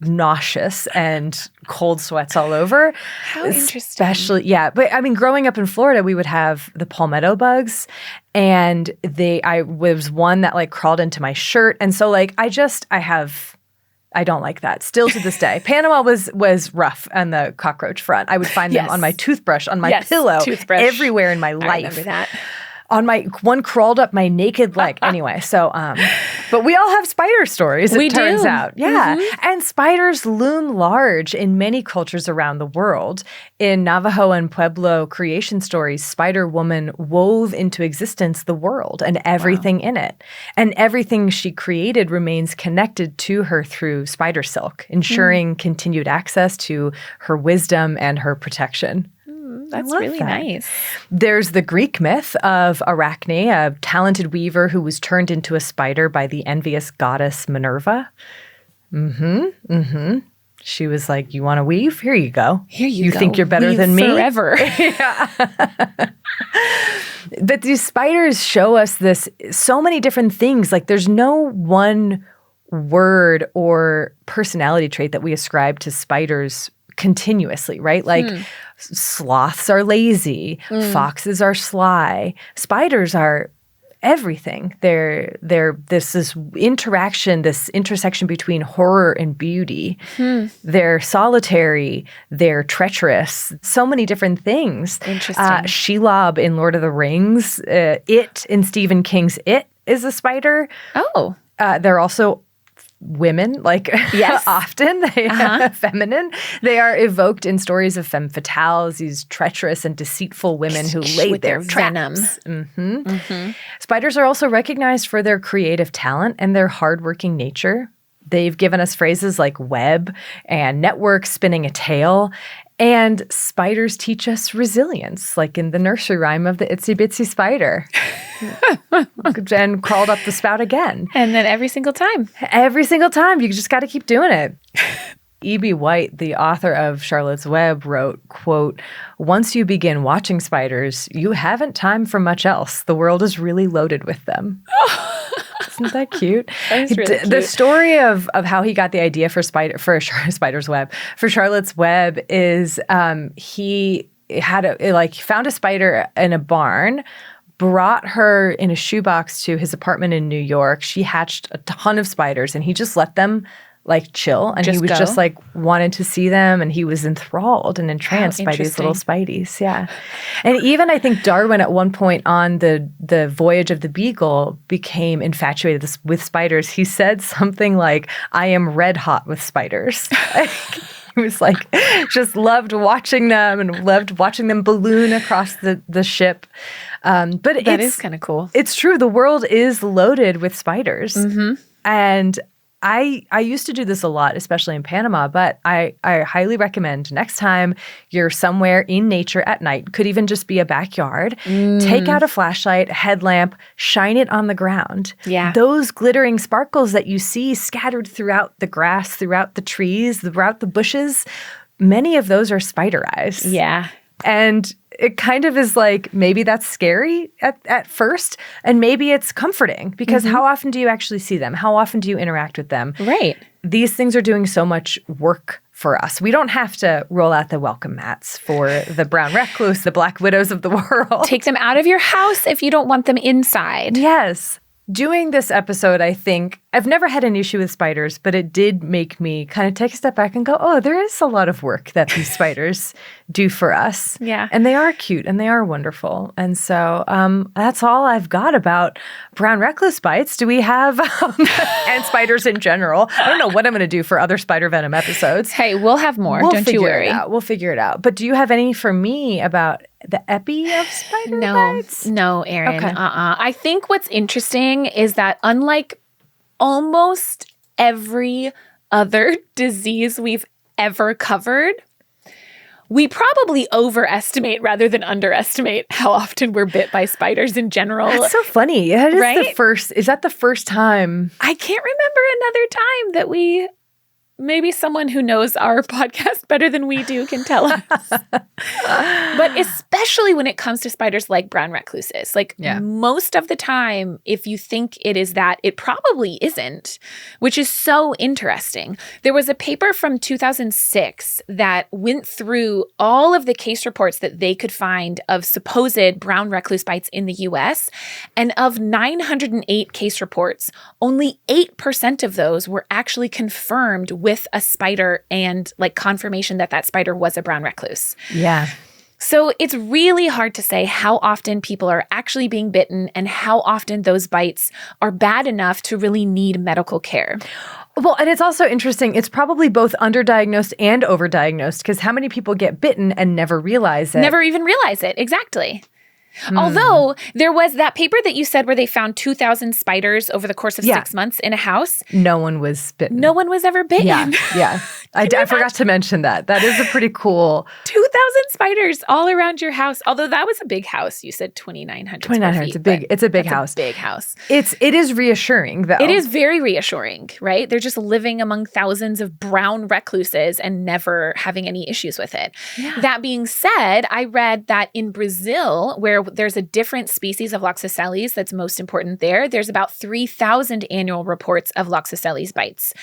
A: nauseous and cold sweats all over.
B: How interesting.
A: Especially, yeah. But I mean, growing up in Florida, we would have the palmetto bugs, and I was one that crawled into my shirt, and so I don't like that. Still to this day. Panama was rough on the cockroach front. I would find them on my toothbrush, on my pillow, everywhere in my life.
B: I remember that.
A: On my one crawled up my naked leg. Anyway, so but we all have spider stories, it turns out. Yeah. Mm-hmm. And spiders loom large in many cultures around the world. In Navajo and Pueblo creation stories, Spider Woman wove into existence the world and everything in it. And everything she created remains connected to her through spider silk, ensuring continued access to her wisdom and her protection.
B: That's really nice.
A: There's the Greek myth of Arachne, a talented weaver who was turned into a spider by the envious goddess Minerva. She was like, you want to weave? Here you go.
B: Here you go.
A: You think you're better
B: weave
A: than me?
B: Forever.
A: But these spiders show us so many different things. There's no one word or personality trait that we ascribe to spiders continuously, right? Sloths are lazy, foxes are sly, spiders are everything. They're this interaction, this intersection between horror and beauty. They're solitary, they're treacherous, so many different things.
B: Interesting.
A: Shelob in Lord of the Rings, It in Stephen King's It is a spider.
B: Oh.
A: They're also women, often feminine. They are evoked in stories of femme fatales, these treacherous and deceitful women who lay their
B: venom.
A: Spiders are also recognized for their creative talent and their hardworking nature. They've given us phrases like web and network spinning a tail. And spiders teach us resilience, like in the nursery rhyme of the Itsy Bitsy Spider. And crawled up the spout again.
B: And then every single time,
A: you just got to keep doing it. E.B. White, the author of Charlotte's Web, wrote, quote, "Once you begin watching spiders, you haven't time for much else. The world is really loaded with them." Isn't that cute?
B: That is really cute.
A: The story of how he got the idea for Spider's Web, for Charlotte's Web, is he had found a spider in a barn, brought her in a shoebox to his apartment in New York. She hatched a ton of spiders, and he just let them chill, and he was just wanted to see them, and he was enthralled and entranced by these little spideys. Yeah. And even I think Darwin at one point on the voyage of the Beagle became infatuated with spiders. He said something like, "I am red hot with spiders." He was just loved watching them and loved watching them balloon across the ship. But
B: that is kind of cool.
A: It's true. The world is loaded with spiders. And I used to do this a lot, especially in Panama, but I highly recommend next time you're somewhere in nature at night, could even just be a backyard, take out a flashlight, a headlamp, shine it on the ground.
B: Yeah.
A: Those glittering sparkles that you see scattered throughout the grass, throughout the trees, throughout the bushes, many of those are spider eyes.
B: Yeah.
A: And it kind of is like, maybe that's scary at first, and maybe it's comforting, because how often do you actually see them? How often do you interact with them?
B: Right.
A: These things are doing so much work for us. We don't have to roll out the welcome mats for the brown recluse, the black widows of the world.
B: Take them out of your house if you don't want them inside.
A: Yes. Doing this episode, I think, I've never had an issue with spiders, but it did make me kind of take a step back and go, oh, there is a lot of work that these spiders do for us.
B: Yeah.
A: And they are cute and they are wonderful. And so that's all I've got about brown recluse bites. Do we have, and spiders in general? I don't know what I'm going to do for other spider venom episodes.
B: Hey, we'll have more. Don't you worry.
A: We'll figure it out. But do you have any for me about the epi of spider bites?
B: No, Erin.
A: Okay.
B: I think what's interesting is that unlike almost every other disease we've ever covered, we probably overestimate rather than underestimate how often we're bit by spiders in general.
A: That's so funny. That is
B: right?
A: Is that the first time?
B: I can't remember another time that maybe someone who knows our podcast better than we do can tell us. But especially when it comes to spiders like brown recluses, most of the time, if you think it is that, it probably isn't, which is so interesting. There was a paper from 2006 that went through all of the case reports that they could find of supposed brown recluse bites in the US. And of 908 case reports, only 8% of those were actually confirmed with a spider and confirmation that spider was a brown recluse.
A: Yeah.
B: So it's really hard to say how often people are actually being bitten and how often those bites are bad enough to really need medical care.
A: Well, and it's also interesting. It's probably both underdiagnosed and overdiagnosed, because how many people get bitten and never realize it?
B: Never even realize it. Exactly. Although there was that paper that you said where they found 2,000 spiders over the course of 6 months in a house.
A: No one was bitten.
B: No one was ever bitten.
A: Yeah. I forgot to mention that. That is a pretty cool.
B: 2,000 spiders all around your house. Although that was a big house. You said 2,900 square feet.
A: It's a big house.
B: A big house.
A: It is reassuring, though.
B: It is very reassuring, right? They're just living among thousands of brown recluses and never having any issues with it. Yeah. That being said, I read that in Brazil, where there's a different species of Loxosceles that's most important there, there's about 3,000 annual reports of Loxosceles bites.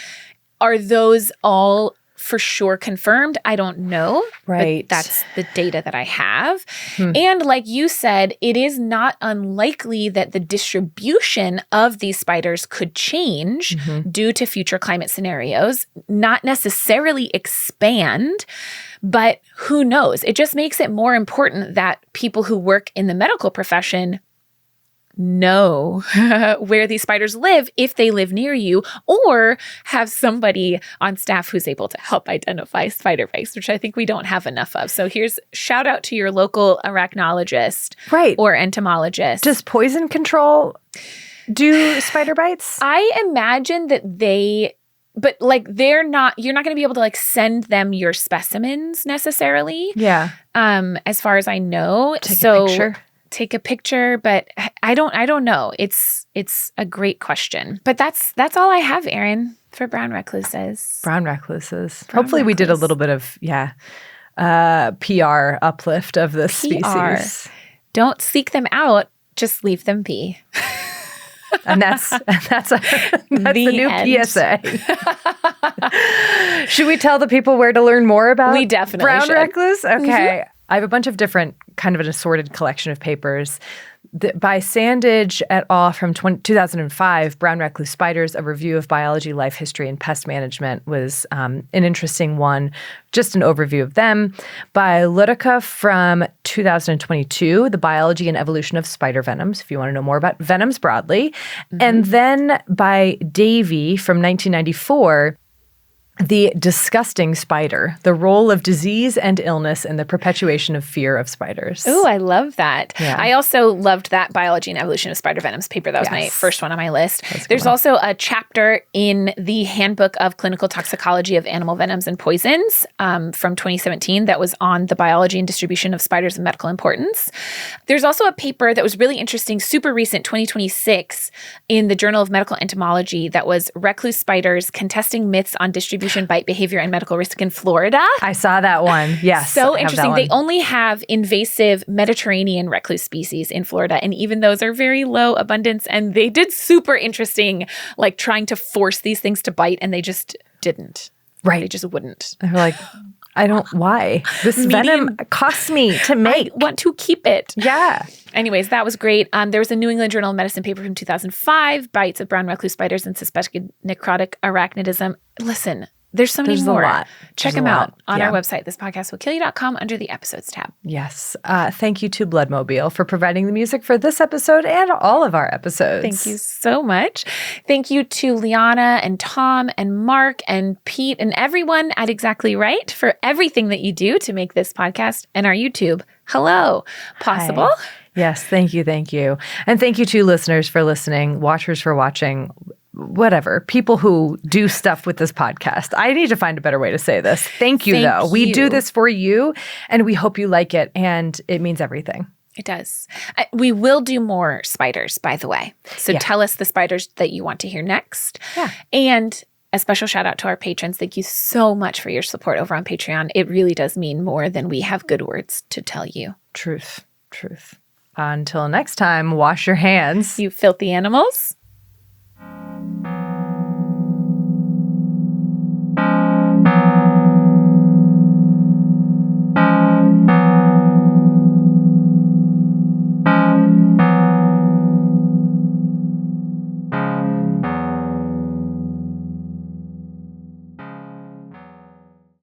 B: Are those all for sure confirmed? I don't know.
A: Right.
B: But that's the data that I have. And like you said, it is not unlikely that the distribution of these spiders could change due to future climate scenarios, not necessarily expand. But who knows? It just makes it more important that people who work in the medical profession know where these spiders live if they live near you, or have somebody on staff who's able to help identify spider bites, which I think we don't have enough of. So here's shout out to your local arachnologist or entomologist.
A: Does poison control do spider bites?
B: I imagine that but you're not going to be able to send them your specimens necessarily.
A: Yeah.
B: As far as I know. Take a picture, but I don't know. It's a great question. But that's all I have, Erin, for brown recluses.
A: Hopefully we did a little bit of PR uplift of this species.
B: Don't seek them out, just leave them be.
A: And that's the new end. PSA. Should we tell the people where to learn more about
B: we definitely
A: brown
B: should.
A: recluse? Okay. I have a bunch of different, kind of an assorted collection of papers. By Sandage et al. From 2005, Brown Recluse Spiders, A Review of Biology, Life History, and Pest Management was an interesting one, just an overview of them. By Lutica from 2022, The Biology and Evolution of Spider Venoms, if you want to know more about venoms broadly. And then by Davey from 1994, The Disgusting Spider, The Role of Disease and Illness in the Perpetuation of Fear of Spiders.
B: Oh, I love that.
A: Yeah.
B: I also loved that Biology and Evolution of Spider Venoms paper. That was my first one on my list. There's also a chapter in the Handbook of Clinical Toxicology of Animal Venoms and Poisons from 2017 that was on the biology and distribution of spiders of medical importance. There's also a paper that was really interesting, super recent, 2026, in the Journal of Medical Entomology that was Recluse Spiders Contesting Myths on Distribution constitution, bite behavior, and medical risk in Florida.
A: I saw that one. Yes.
B: So interesting. They only have invasive Mediterranean recluse species in Florida, and even those are very low abundance. And they did super interesting, like trying to force these things to bite, and they just didn't.
A: Right.
B: They just wouldn't.
A: They're like, why? This venom costs me to make.
B: I want to keep it.
A: Yeah.
B: Anyways, that was great. There was a New England Journal of Medicine paper from 2005, bites of brown recluse spiders and suspected necrotic arachnidism. Listen, there's so many more.
A: A lot.
B: Check them out on our website, thispodcastwillkillyou.com, under the episodes tab.
A: Yes. Thank you to Bloodmobile for providing the music for this episode and all of our episodes.
B: Thank you so much. Thank you to Liana and Tom and Mark and Pete and everyone at Exactly Right for everything that you do to make this podcast and our YouTube possible.
A: Hi. Yes. Thank you. Thank you. And thank you to listeners for listening, watchers for watching, whatever, people who do stuff with this podcast. I need to find a better way to say this. Thank you, though. We do this for you, and we hope you like it, and it means everything.
B: It does. We will do more spiders, by the way. So tell us the spiders that you want to hear next.
A: Yeah.
B: And a special shout out to our patrons. Thank you so much for your support over on Patreon. It really does mean more than we have good words to tell you.
A: Truth. Until next time, wash your hands.
B: You filthy animals.